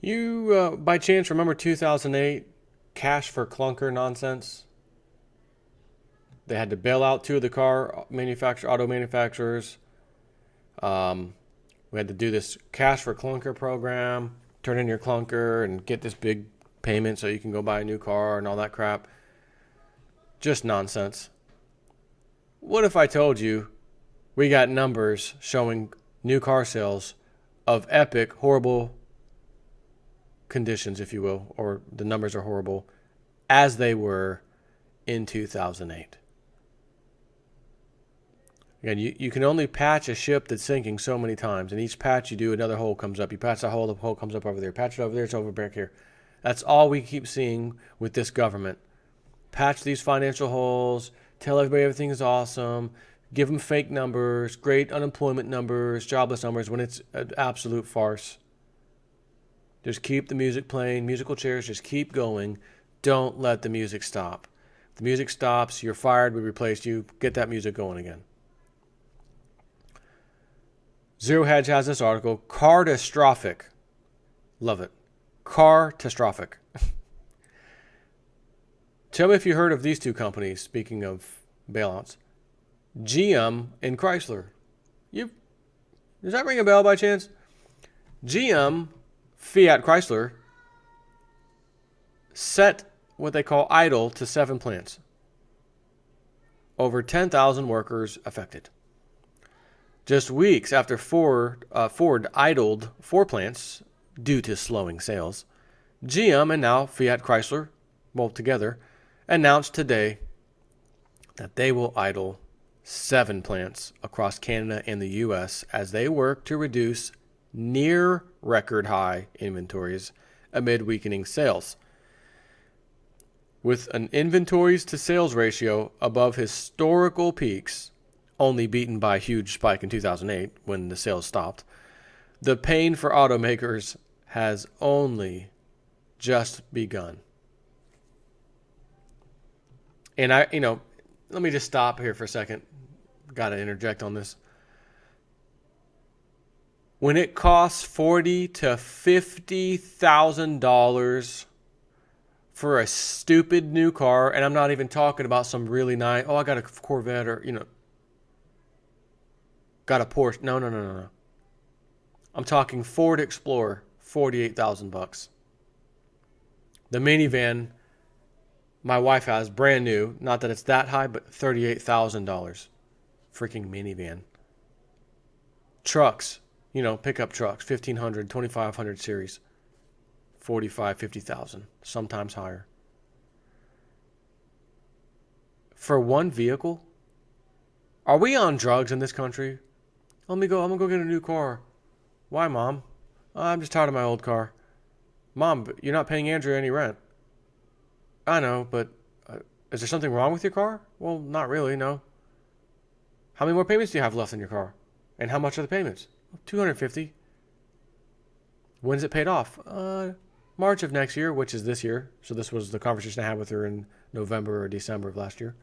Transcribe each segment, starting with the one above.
You, by chance, remember 2008 cash for clunker nonsense? They had to bail out two of the auto manufacturers. Um, we had to do this cash for clunker program, turn in your clunker and get this big payment so you can go buy a new car and all that crap. Just nonsense. What if I told you we got numbers showing new car sales of epic, horrible conditions, if you will, or the numbers are horrible, as they were in 2008? Again, you can only patch a ship that's sinking so many times. And each patch you do, another hole comes up. You patch that hole, the hole comes up over there. Patch it over there, it's over back here. That's all we keep seeing with this government. Patch these financial holes, tell everybody everything is awesome, give them fake numbers, great unemployment numbers, jobless numbers, when it's an absolute farce. Just keep the music playing, musical chairs, just keep going. Don't let the music stop. If the music stops, you're fired, we replaced you, get that music going again. Zero Hedge has this article, Catastrophic. Love it. Catastrophic. Tell me if you heard of these two companies, speaking of bailouts. GM and Chrysler. Does that ring a bell by chance? GM, Fiat Chrysler, set what they call idle to 7 plants. Over 10,000 workers affected. Just weeks after Ford idled 4 plants due to slowing sales, GM and now Fiat Chrysler, both together, announced today that they will idle 7 plants across Canada and the U.S. as they work to reduce near record high inventories amid weakening sales. With an inventories to sales ratio above historical peaks, only beaten by a huge spike in 2008 when the sales stopped, the pain for automakers has only just begun. And let me just stop here for a second. Got to interject on this. When it costs $40,000 to $50,000 for a stupid new car, and I'm not even talking about some really nice, I got a Corvette or, got a Porsche. No. I'm talking Ford Explorer, $48,000. The minivan my wife has, brand new, not that it's that high, but $38,000. Freaking minivan. Trucks, pickup trucks, 1,500, 2,500 series, 45, 50,000, sometimes higher. For one vehicle? Are we on drugs in this country? I'm gonna go get a new car. Why, Mom? I'm just tired of my old car. Mom, but you're not paying Andrea any rent. I know, but is there something wrong with your car? Well, not really, no. How many more payments do you have left in your car? And how much are the payments? $250. When's it paid off? March of next year, which is this year. So this was the conversation I had with her in November or December of last year.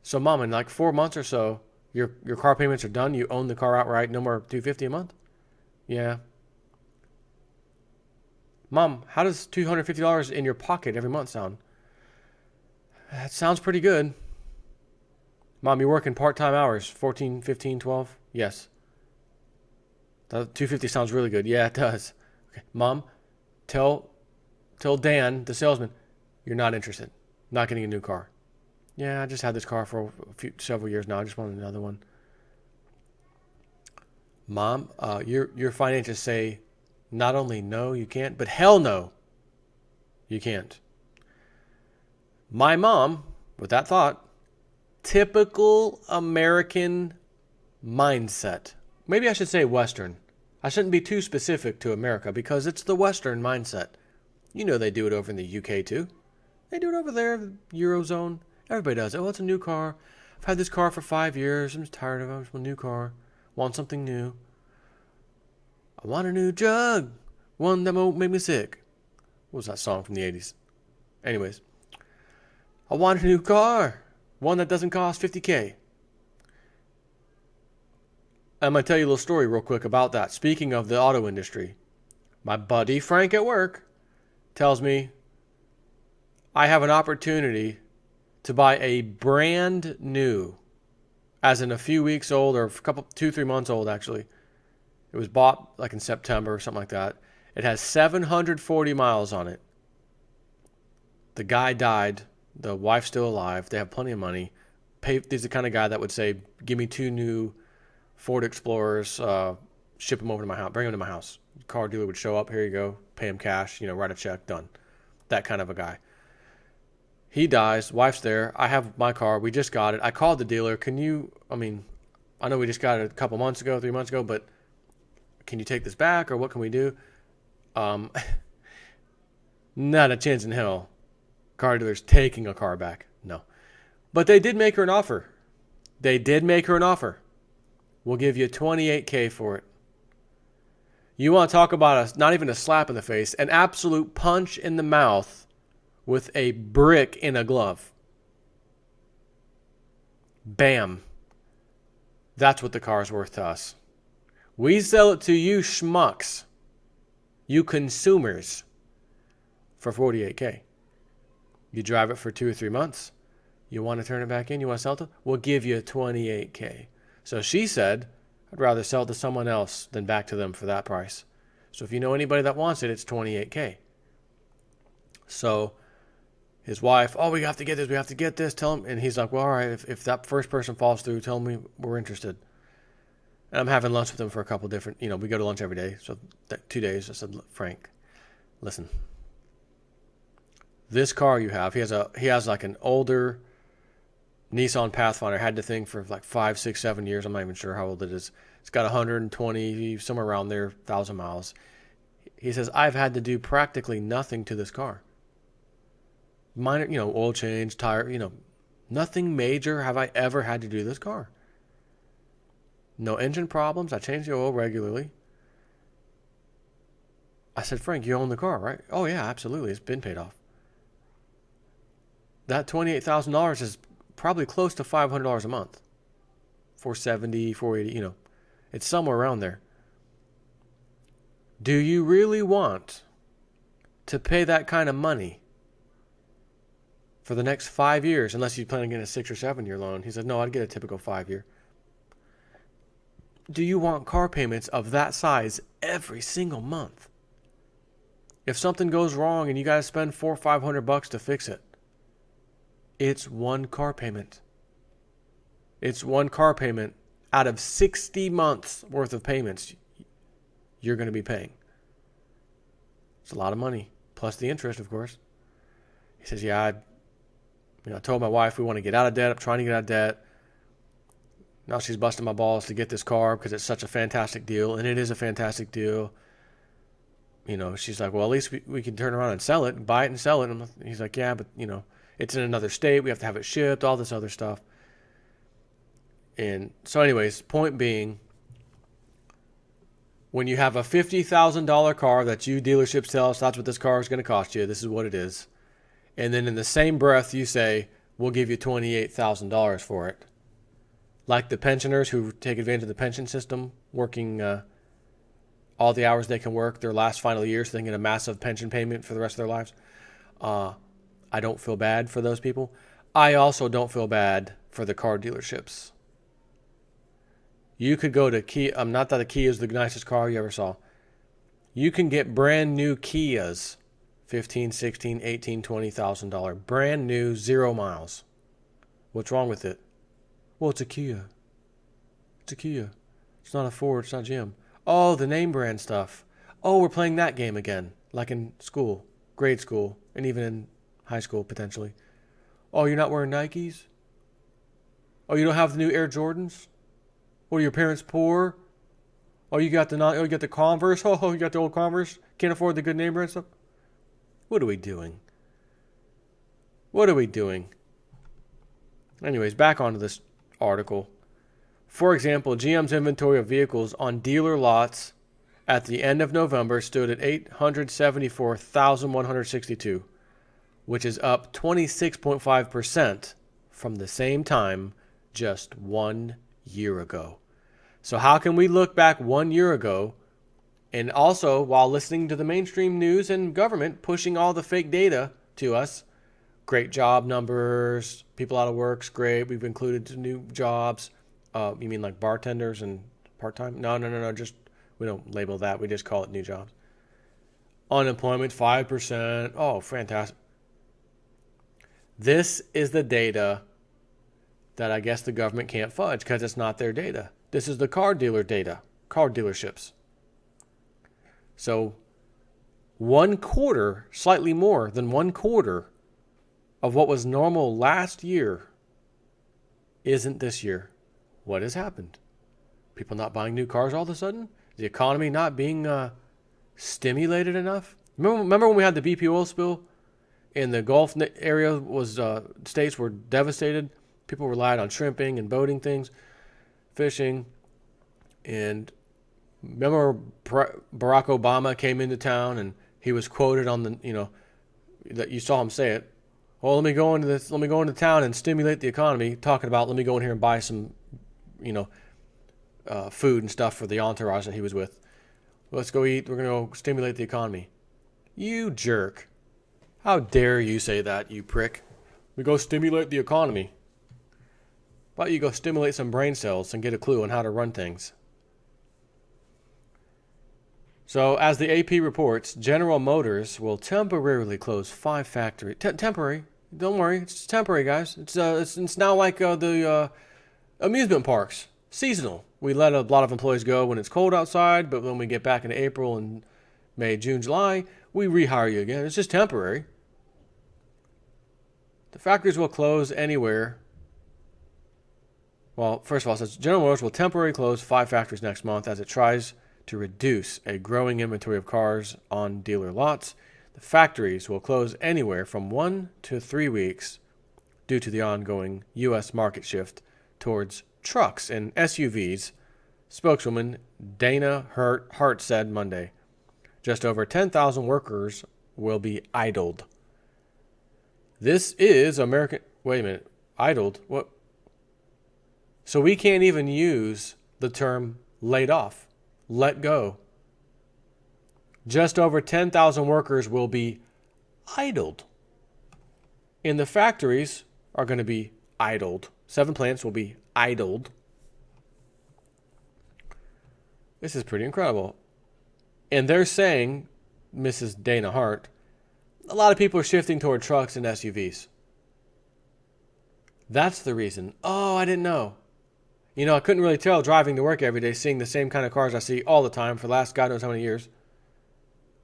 So, Mom, in like 4 months or so, your car payments are done. You own the car outright. No more $250 a month. Yeah. Mom, how does $250 in your pocket every month sound? That sounds pretty good. Mom, you're working part-time hours, 14, 15, 12? Yes. That $250 sounds really good. Yeah, it does. Okay. Mom, tell Dan, the salesman, you're not interested. Not getting a new car. Yeah, I just had this car for several years now. I just wanted another one. Mom, your finances say not only no, you can't, but hell no, you can't. My mom, with that thought, typical American mindset. Maybe I should say Western. I shouldn't be too specific to America because it's the Western mindset. They do it over in the UK too. They do it over there, Eurozone. Everybody does it. Oh, it's a new car. I've had this car for 5 years. I'm just tired of it. I just want a new car. Want something new. I want a new drug. One that won't make me sick. What was that song from the 80s? Anyways. I want a new car. One that doesn't cost $50,000. I'm going to tell you a little story real quick about that. Speaking of the auto industry. My buddy Frank at work tells me I have an opportunity to buy a brand new, as in a few weeks old or a couple, 2, 3 months old actually. It was bought like in September or something like that. It has 740 miles on it. The guy died. The wife's still alive. They have plenty of money. He's the kind of guy that would say, give me 2 new Ford Explorers, ship them over to my house, bring them to my house. The car dealer would show up, here you go, pay him cash, write a check, done. That kind of a guy. He dies, wife's there, I have my car, we just got it. I called the dealer, I know we just got it a couple months ago, 3 months ago, but can you take this back or what can we do? Not a chance in hell. Car dealer's taking a car back. No. But they did make her an offer. We'll give you $28,000 for it. You want to talk about not even a slap in the face, an absolute punch in the mouth with a brick in a glove. Bam. That's what the car's worth to us. We sell it to you schmucks, you consumers, for $48,000. You drive it for 2 or 3 months. You want to turn it back in? You want to sell it? We'll give you $28,000. So she said, I'd rather sell it to someone else than back to them for that price. So if you know anybody that wants it, it's $28,000. So his wife, we have to get this, tell him. And he's like, well, all right, if that first person falls through, tell me we're interested. And I'm having lunch with him for a couple different, we go to lunch every day. So 2 days, I said, Frank, listen, this car you have, he has like an older Nissan Pathfinder, had the thing for like 5, 6, 7 years. I'm not even sure how old it is. It's got 120, somewhere around there, 1,000 miles. He says, I've had to do practically nothing to this car. Minor, oil change, tire, nothing major have I ever had to do to this car. No engine problems. I change the oil regularly. I said, Frank, you own the car, right? Oh, yeah, absolutely. It's been paid off. That $28,000 is probably close to $500 a month. $470, $480, it's somewhere around there. Do you really want to pay that kind of money for the next 5 years, unless you plan on getting a 6 or 7 year loan? He said, no, I'd get a typical 5 year. Do you want car payments of that size every single month? If something goes wrong and you got to spend $400 or $500 to fix it, it's one car payment. It's one car payment out of 60 months worth of payments you're going to be paying. It's a lot of money, plus the interest, of course. He says, I told my wife we want to get out of debt. I'm trying to get out of debt. Now she's busting my balls to get this car because it's such a fantastic deal, and it is a fantastic deal. She's like, well, at least we can turn around and sell it, buy it and sell it. And he's like, yeah, but, it's in another state. We have to have it shipped, all this other stuff. And so anyways, point being, when you have a $50,000 car that you dealerships tell us that's what this car is going to cost you, this is what it is. And then in the same breath you say, we'll give you $28,000 for it. Like the pensioners who take advantage of the pension system, working all the hours they can work their last final years, so they can get a massive pension payment for the rest of their lives. I don't feel bad for those people. I also don't feel bad for the car dealerships. You could go to Kia. Not that a Kia is the nicest car you ever saw. You can get brand new Kias, $15,000, $16,000, $18,000, $20,000, brand new, 0 miles. What's wrong with it? Well, it's a Kia. It's a Kia. It's not a Ford. It's not GM. Oh, the name brand stuff. Oh, we're playing that game again, like in school, grade school, and even in high school potentially. Oh, you're not wearing Nikes? Oh, you don't have the new Air Jordans? What, are your parents poor? Oh, you got the Converse? Oh, you got the old Converse? Can't afford the good name brand stuff? What are we doing? What are we doing? Anyways, back onto this article. For example, GM's inventory of vehicles on dealer lots at the end of November stood at 874,162, which is up 26.5% from the same time just 1 year ago. So how can we look back 1 year ago And also, while listening to the mainstream news and government pushing all the fake data to us, great job numbers, people out of work's great. We've included new jobs. You mean like bartenders and part-time? No. Just we don't label that. We just call it new jobs. Unemployment 5%. Oh, fantastic. This is the data that I guess the government can't fudge because it's not their data. This is the car dealer data, car dealerships. So 1/4, slightly more than 1/4 of what was normal last year isn't this year. What has happened? People not buying new cars all of a sudden? The economy not being stimulated enough? Remember when we had the BP oil spill and the Gulf area was states were devastated? People relied on shrimping and boating things, fishing. And remember Barack Obama came into town and he was quoted on the, that you saw him say it. Well, let me go into town and stimulate the economy, talking about let me go in here and buy some, food and stuff for the entourage that he was with. Let's go eat. We're going to go stimulate the economy. You jerk. How dare you say that, you prick? We go stimulate the economy. Why don't you go stimulate some brain cells and get a clue on how to run things? So, as the AP reports, General Motors will temporarily close 5 factories. Temporary. Don't worry. It's temporary, guys. It's now like the amusement parks. Seasonal. We let a lot of employees go when it's cold outside, but when we get back in April and May, June, July, we rehire you again. It's just temporary. The factories will close anywhere. Well, first of all, it says General Motors will temporarily close 5 factories next month as it tries to reduce a growing inventory of cars on dealer lots. The factories will close anywhere from 1 to 3 weeks due to the ongoing U.S. market shift towards trucks and SUVs, spokeswoman Dana Hart said Monday. Just over 10,000 workers will be idled. This is American... Wait a minute. Idled? What? So we can't even use the term laid off. Let go. Just over 10,000 workers will be idled. And the factories are going to be idled. 7 plants will be idled. This is pretty incredible. And they're saying, Mrs. Dana Hart, a lot of people are shifting toward trucks and SUVs. That's the reason. Oh, I didn't know. I couldn't really tell driving to work every day, seeing the same kind of cars I see all the time for the last God knows how many years.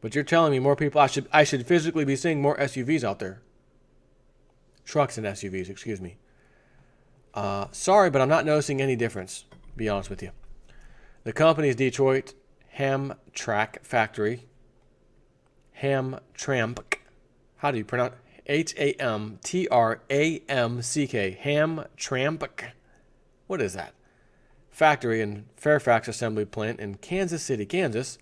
But you're telling me more people, I should physically be seeing more SUVs out there. Trucks and SUVs, excuse me. Sorry, but I'm not noticing any difference, to be honest with you. The company's Detroit Hamtramck factory, Hamtramck, how do you pronounce Hamtramck, Hamtramck. What is that? Factory and Fairfax assembly plant in Kansas City, Kansas,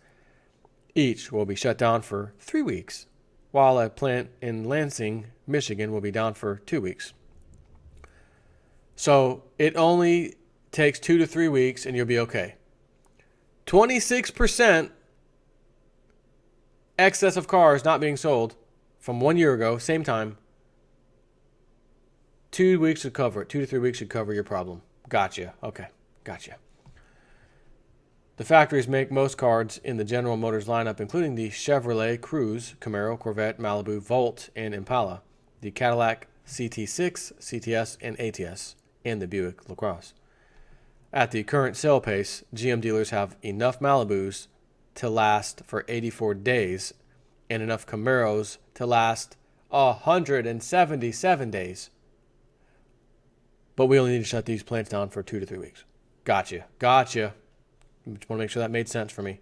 each will be shut down for 3 weeks, while a plant in Lansing, Michigan will be down for 2 weeks. So it only takes 2 to 3 weeks and you'll be okay. 26% excess of cars not being sold from 1 year ago, same time. 2 weeks should cover it. 2 to 3 weeks should cover your problem. Gotcha. Okay. Gotcha. The factories make most cars in the General Motors lineup, including the Chevrolet Cruze, Camaro, Corvette, Malibu, Volt, and Impala, the Cadillac CT6, CTS, and ATS, and the Buick LaCrosse. At the current sale pace, GM dealers have enough Malibus to last for 84 days and enough Camaros to last 177 days. But we only need to shut these plants down for 2 to 3 weeks. Gotcha. Just want to make sure that made sense for me.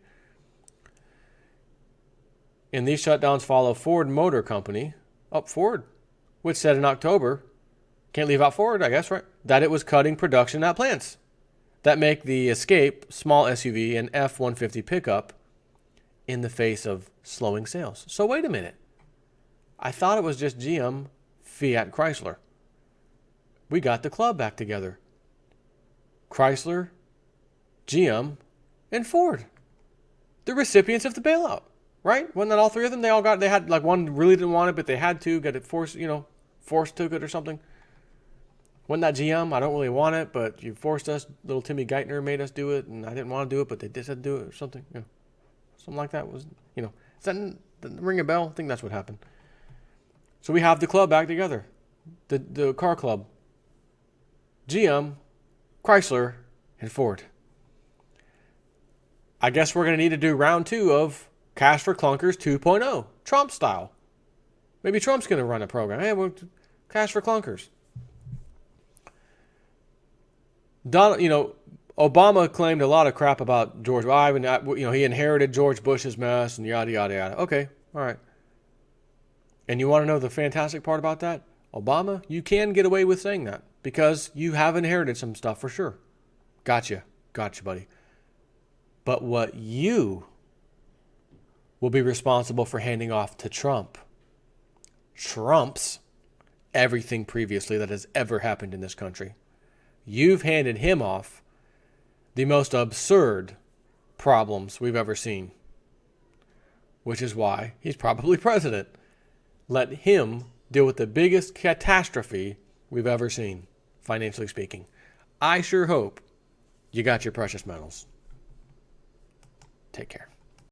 And these shutdowns follow Ford Motor Company, Ford, which said in October, can't leave out Ford, I guess, right? That it was cutting production at plants that make the Escape small SUV and F-150 pickup in the face of slowing sales. So wait a minute. I thought it was just GM, Fiat, Chrysler. We got the club back together. Chrysler, GM, and Ford. the recipients of the bailout, right? Wasn't that all three of them? They had like one really didn't want it, but they had to get it forced took it or something. Wasn't that GM? I don't really want it, but you forced us. Little Timmy Geithner made us do it, and I didn't want to do it, but they did have to do it or something. Something like that was, does that ring a bell? I think that's what happened. So we have the club back together, the car club. GM, Chrysler, and Ford. I guess we're going to need to do round 2 of Cash for Clunkers 2.0, Trump style. Maybe Trump's going to run a program. Hey, we're Cash for Clunkers. Obama claimed a lot of crap about George. He inherited George Bush's mess and yada, yada, yada. Okay, all right. And you want to know the fantastic part about that? Obama, you can get away with saying that because you have inherited some stuff for sure. Gotcha, buddy. But what you will be responsible for handing off to Trump trumps everything previously that has ever happened in this country. You've handed him off the most absurd problems we've ever seen, which is why he's probably president. Let him deal with the biggest catastrophe we've ever seen, financially speaking. I sure hope you got your precious metals. Take care.